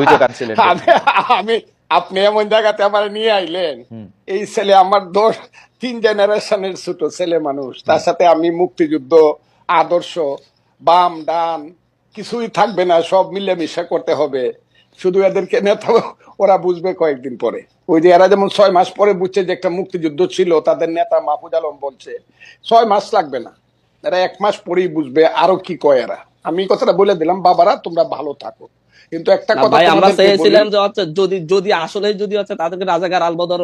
অভিযোগ আনছিলেন। আমি আপনি এমন জায়গাতে আমার নিয়ে আইলেন, এই ছেলে আমার 3 জেনারেশনের ছোট ছেলে মানুষ, তার সাথে আমি মুক্তিযুদ্ধ আদর্শ বাম ডান কিছুই থাকবে না, সব মিলেমিশে করতে হবে। শুধু এদেরকে নেতা ওরা বুঝবে কয়েকদিন পরে। ওই যে এরা যেমন 6 মাস পরে বুঝছে যে একটা মুক্তিযুদ্ধ ছিল, তাদের নেতা মাহফুজ আলম বলছে 6 মাস লাগবে না, এরা 1 মাস পরেই বুঝবে আরো কি কয় এরা। আমি কথাটা বলে দিলাম, বাবারা তোমরা ভালো থাকো। কিন্তু একটা না কথা ভাই, আমরা তোমাদেরকে বলি, চেয়েছিলাম যে হচ্ছে যদি যদি আসলে যদি হচ্ছে তাদেরকে রাজাকার আলবদর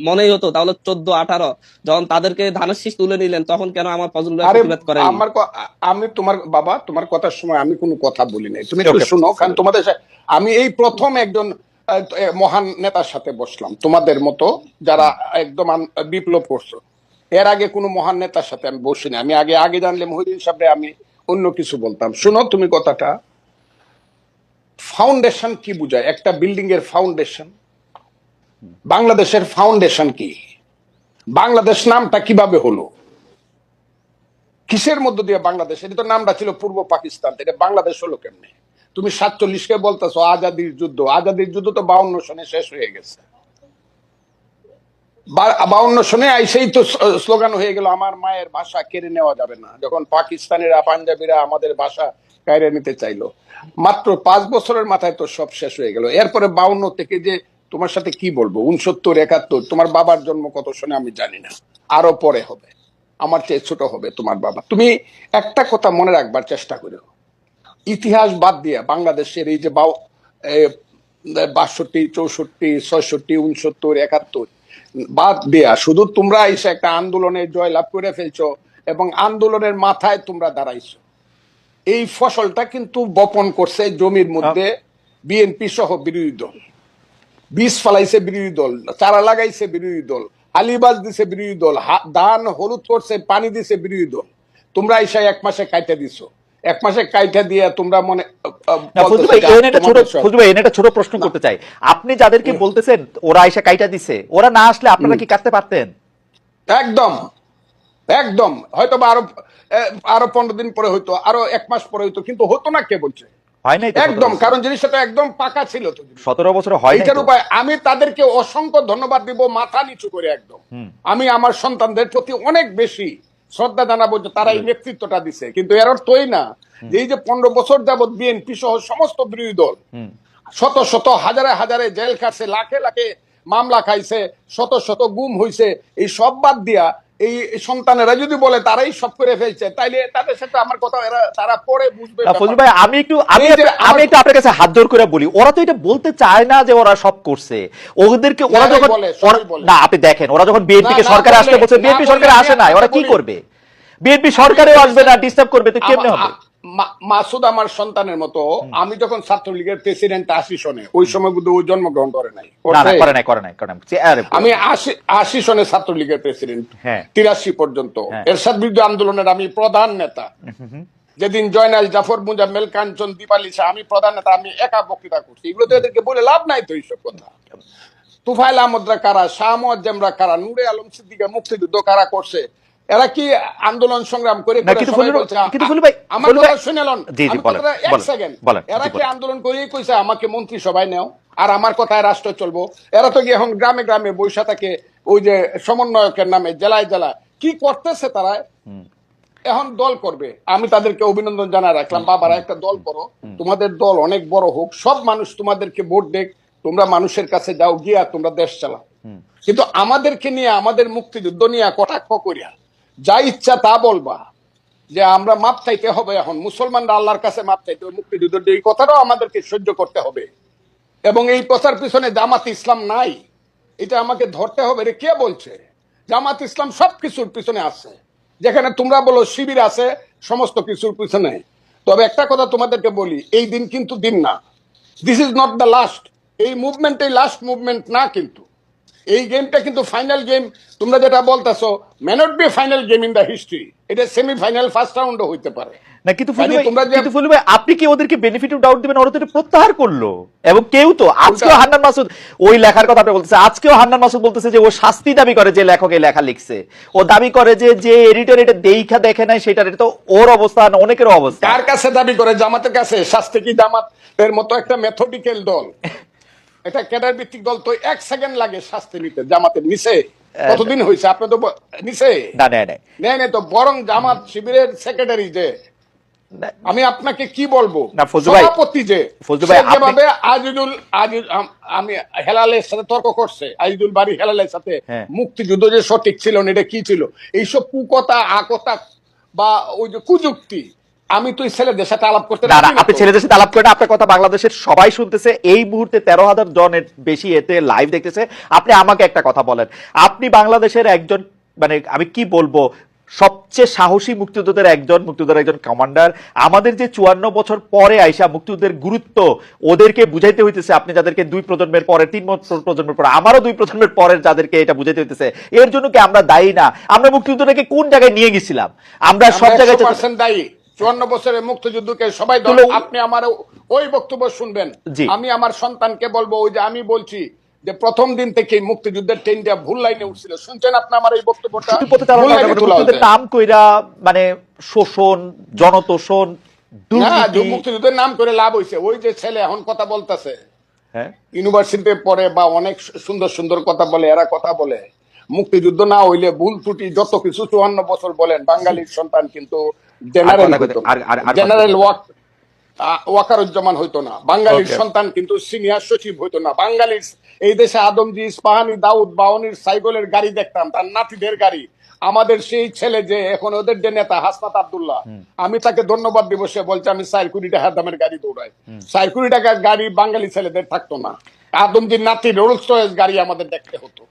মনেই হতো, তাহলে 14-18 যখন তাদেরকে ধানের শীষ তুলে নিলেন, তখন কেন আমার ফজল ভাই আরে প্রতিবাদ করেনি? আমি তোমার বাবা, তোমার কথার সময় আমি কোনো কথা বলি নাই, তুমি একটু শুনো। কারণ তোমাদের আমি এই প্রথম একজন মহান নেতার সাথে বসলাম, তোমাদের মতো যারা একদম বিপ্লব করছো। এর আগে কোনো মহান নেতার সাথে আমি বসিনি। আমি আগে জানলে মহিউদ্দিন সাহেব আমি অন্য কিছু বলতাম। শুনো তুমি কথাটা, ফাউন্ডেশন কি বুঝায়? একটা বিল্ডিং এর ফাউন্ডেশন, বাংলাদেশের ফাউন্ডেশন কি? বাংলাদেশ নামটা কিভাবে হলো? কিসের মধ্য দিয়ে বাংলাদেশ? এটা তো নামটা ছিল পূর্ব পাকিস্তান, এটা বাংলাদেশ হলো কেমনে? তুমি 47-কে বলতেছো আজাদির যুদ্ধ। আজাদির যুদ্ধ তো 52 সনে শেষ হয়ে গেছে। 52 সনে আইসেই তো স্লোগান হয়ে গেল আমার মায়ের ভাষা কেড়ে নেওয়া যাবে না, যখন পাকিস্তানিরা পাঞ্জাবিরা আমাদের ভাষা কেড়ে নিতে চাইলো। মাত্র 5 বছরের মাথায় তো সব শেষ হয়ে গেল। এরপরে 52 থেকে যে তোমার সাথে কি বলবো, 69, 71, তোমার বাবার জন্ম কত সনে আমি জানি না, আরো পরে হবে, আমার চেয়ে ছোট হবে তোমার বাবা। তুমি একটা কথা মনে রাখবার চেষ্টা করো, ইতিহাস বাদ দিয়ে বাংলাদেশের এই যে 62, 64, 66, 69, 71 বাদ দেয়া, শুধু তোমরা এসে একটা আন্দোলনে জয়লাভ করে ফেলছো এবং আন্দোলনের মাথায় তোমরা দাঁড়াইছো। এই ফসলটা কিন্তু বপন করছে জমির মধ্যে বিএনপি সহ বিরোধী দল। বীজ ফলাইছে বিরোধী দল, চারা লাগাইছে বিরোধী দল, আলিবাজ দিছে বিরোধী দল, ধান হলুদ করছে পানি দিছে বিরোধী দল। তোমরা এসে 1 মাসে কাইটা দিছো। 1 মাসে কাইটা দিয়ে তোমরা মনে একটা ছোট প্রশ্ন করতে চাই। আপনি যাদেরকে বলতেছেন ওরা এসে কাইটা দিছে, ওরা না আসলে আপনারা কি কাটতে পারতেন? একদম একদম, হয়তো বা আরো 15 দিন পরে হইতো, আরো 1 মাস পরে হইতো, কিন্তু হতো না। কে বলছে হয় নাই? একদম, কারণ জিনিসটা তো একদম পাকা ছিল তো। 17 বছর হয় নাই। এইটার উপায় আমি তাদেরকে অসংখ্য ধন্যবাদ দিব, মাথা নিচু করে একদম। আমি আমার সন্তানদের প্রতি অনেক বেশি শ্রদ্ধা জানাবো যে তারা এই নেতৃত্বটা দিছে। কিন্তু এর অর্থই না যে এই যে 15 বছর যাবৎ বিএনপি সহ সমস্ত বিরোধী দল শত শত হাজারে হাজারে জেল খাটছে, লাখে লাখে মামলা খাইছে, শত শত গুম হইছে, এই সব বাদ দিয়া এই সন্তানেরা যদি বলে তারাই সব করে ফেলছে, তাইলে তাদের সাথে আমার কথা তারা পরে বুঝবে। ফজল ভাই, আমি একটু আপনার কাছে হাত জোর করে বলি, ওরা তো এটা বলতে চায় না যে ওরা সব করছে। ওদেরকে ওরা যখন না, আপনি দেখেন, ওরা যখন বিএনপি কে সরকারে আসতে বলছে, বিএনপি সরকারে আসে না, ওরা কি করবে? বিএনপি সরকারেও আসবে না, ডিস্টার্ব করবে, তো কেমনে হবে? মাসুদ আমার সন্তানের মতো। আমি যখন ছাত্রলীগের প্রেসিডেন্ট 80 সনে, ওই সময় কিন্তু ও জন্মগ্রহণ করে নাই। আমি 80 সনে ছাত্রলীগের প্রেসিডেন্ট, 83 পর্যন্ত এরশাদ বিরুদ্ধে আন্দোলনের আমি প্রধান নেতা। যেদিন জয়নাল, জাফর, মুজাম্মেল, কাঞ্চন, দীপালি শাহ, আমি প্রধান নেতা, আমি একা বক্তৃতা করছি। এগুলো তো এদেরকে বলে লাভ নাই তো এইসব কথা। তুফাইল আহমদরা কারা, শাহ মুয়াজ্জেমরা কারা, নূরে আলম সিদ্দিকা মুক্তিযুদ্ধ কারা করছে? এরা কি আন্দোলন সংগ্রাম করে? এরা কি আন্দোলন করে কইছে আমাকে মন্ত্রিসভায় নেও আর আমার কথায় রাষ্ট্র চলবো? এরা তো গিয়ে এখন গ্রামে গ্রামে বৈশা থাকে, ওই যে সমন্বয়কের নামে জেলায় জেলায় কি করতেছে তারা। এখন দল করবে, আমি তাদেরকে অভিনন্দন জানাই রাখলাম। বাবারা একটা দল করো, তোমাদের দল অনেক বড় হোক, সব মানুষ তোমাদেরকে ভোট দেখ, তোমরা মানুষের কাছে যাও, গিয়া তোমরা দেশ চালাও। কিন্তু আমাদেরকে নিয়ে, আমাদের মুক্তিযুদ্ধ নিয়ে কটাক্ষ করিয়া যা ইচ্ছা তা বলবা যে আমরা মাপ চাইতে হবে, এখন মুসলমানরা আল্লাহর কাছে মাপ চাইতে হবে, মুক্তিযুদ্ধের এই কথাটাও আমাদেরকে সহ্য করতে হবে। এবং এই কথার পিছনে জামাত ইসলাম নাই, এটা আমাকে ধরতে হবে। রে কে বলছে? জামাত ইসলাম সবকিছুর পিছনে আছে, যেখানে তোমরা বলো শিবির আছে সমস্ত কিছুর পিছনে। তবে একটা কথা তোমাদেরকে বলি, এই দিন কিন্তু দিন না, this is not the last. এই মুভমেন্ট এই লাস্ট মুভমেন্ট না, কিন্তু এই গেমটা কিন্তু ফাইনাল গেম। তোমরা যেটা বলতেছো may not be final game in the history, এটা সেমিফাইনাল, ফার্স্ট রাউন্ডও হইতে পারে। না কিন্তু কাজে তোমরা যে কিন্তু ফুলু ভাই আপনি কি ওদেরকে বেনিফিট অফ ডাউট দিবেন? ওরা তো এটা প্রত্যাহার করলো, এবং কেউ তো আজকেও হান্নান মাসুদ ওই লেখার কথা আপনি বলতেছে, আজকেও হান্নান মাসুদ বলতেছে যে ও শাস্তি দাবি করে যে লেখক এই লেখা লিখছে, ও দাবি করে যে এডিটর এটা দেখা দেখে নাই সেটা, এটা তো ওর অবস্থা না অনেকের অবস্থা। কার কাছে দাবি করে? জামাতের কাছে। শাস্তি কি জামাতের মতো একটা মেথডিক্যাল দল, এটা ক্যাডার ভিত্তিক দল, তো 1 সেকেন্ড লাগে শাস্তি নিতে। জামাতের নিছে কতদিন হয়েছে? আপনি তো নিছে না নেয় নাই নেই তো, বরং জামাত শিবিরের সেক্রেটারি যে, আমি আপনাকে কি বলবো, না ফজলু ভাই, সভাপতি যে ফজলু ভাই যেভাবে আমি হেলালের সাথে তর্ক করছে, আজিজুল বাড়ি হেলালের সাথে, হ্যাঁ। মুক্তিযুদ্ধ যে সঠিক ছিল না, এটা কি ছিল, এইসব কুকথা আকথা বা ওই যে কুযুক্তি, আমি তো এই ছেলেদের সাথে আলাপ করতে না না, রাজি না আপনি তো। ছেলেদের সাথে আলাপ করেন, আপনার কথা বাংলাদেশের সবাই শুনতেছে, এই মুহূর্তে 13,000 জনের বেশি এতে লাইভ দেখতেছে। আপনি আমাকে একটা কথা বলেন, আপনি বাংলাদেশের একজন, মানে আমি কি বলবো, সবচেয়ে সাহসী মুক্তিযোদ্ধাদের একজন, মুক্তিযোদ্ধার একজন কমান্ডার, আমাদের যে 54 বছর পরে আইসা মুক্তিযুদ্ধের গুরুত্ব ওদেরকে বুঝাইতে হইতেছে, আপনি যাদেরকে 2 প্রজন্মের পরে, 3 প্রজন্মের পরে, আমারও 2 প্রজন্মের পরের যাদেরকে এটা বুঝাইতে হইতেছে, এর জন্য কি আমরা দায়ী না? আমরা মুক্তিযুদ্ধটাকে কোন জায়গায় নিয়ে গেছিলাম? আমরা সব জায়গায় 100% দায়ী। 54 বছরের মুক্তিযুদ্ধকে সবাই আপনি আমার ওই বক্তব্য শুনবেন, আমি আমার সন্তানকে বলবো, ওই যে আমি বলছি যে প্রথম দিন থেকে মুক্তিযুদ্ধের ট্রেনটা ভুল লাইনে উঠছিল, শুনছেন আপনি আমার এই বক্তব্যটা? নাম কইরা মানে শোষণ, জনতোষণ, মুক্তিযুদ্ধের নাম করে লাভ হয়েছে। ওই যে ছেলে এখন কথা বলতেছে, হ্যাঁ, ইউনিভার্সিটিতে পড়ে বা অনেক সুন্দর সুন্দর কথা বলে, এরা কথা বলে মুক্তিযুদ্ধ না হইলে ভুল ত্রুটি যত কিছু 54 বছর বলেন, বাঙালির সন্তান কিন্তু জেনারেল ওয়াকারুজ্জামান হইতো না, বাঙালির সন্তান কিন্তু সিনিয়র সচিব হইতো না, বাঙালির এই দেশে আদমজি, ইস্পাহানি, দাউদ, বাওয়ানির সাইকেলের গাড়ি দেখতাম, তার নাতিদের গাড়ি। আমাদের সেই ছেলে যে এখন ওদের যে নেতা হাসনাত আব্দুল্লাহ, আমি তাকে ধন্যবাদ দিব, সে বলছে আমি 4 কোটি টাকা দামের গাড়ি দৌড়াই। 4 কোটি টাকার গাড়ি বাঙালি ছেলেদের থাকতো না, আদমজির নাতি রোলস রয়েস গাড়ি আমাদের দেখতে হতো।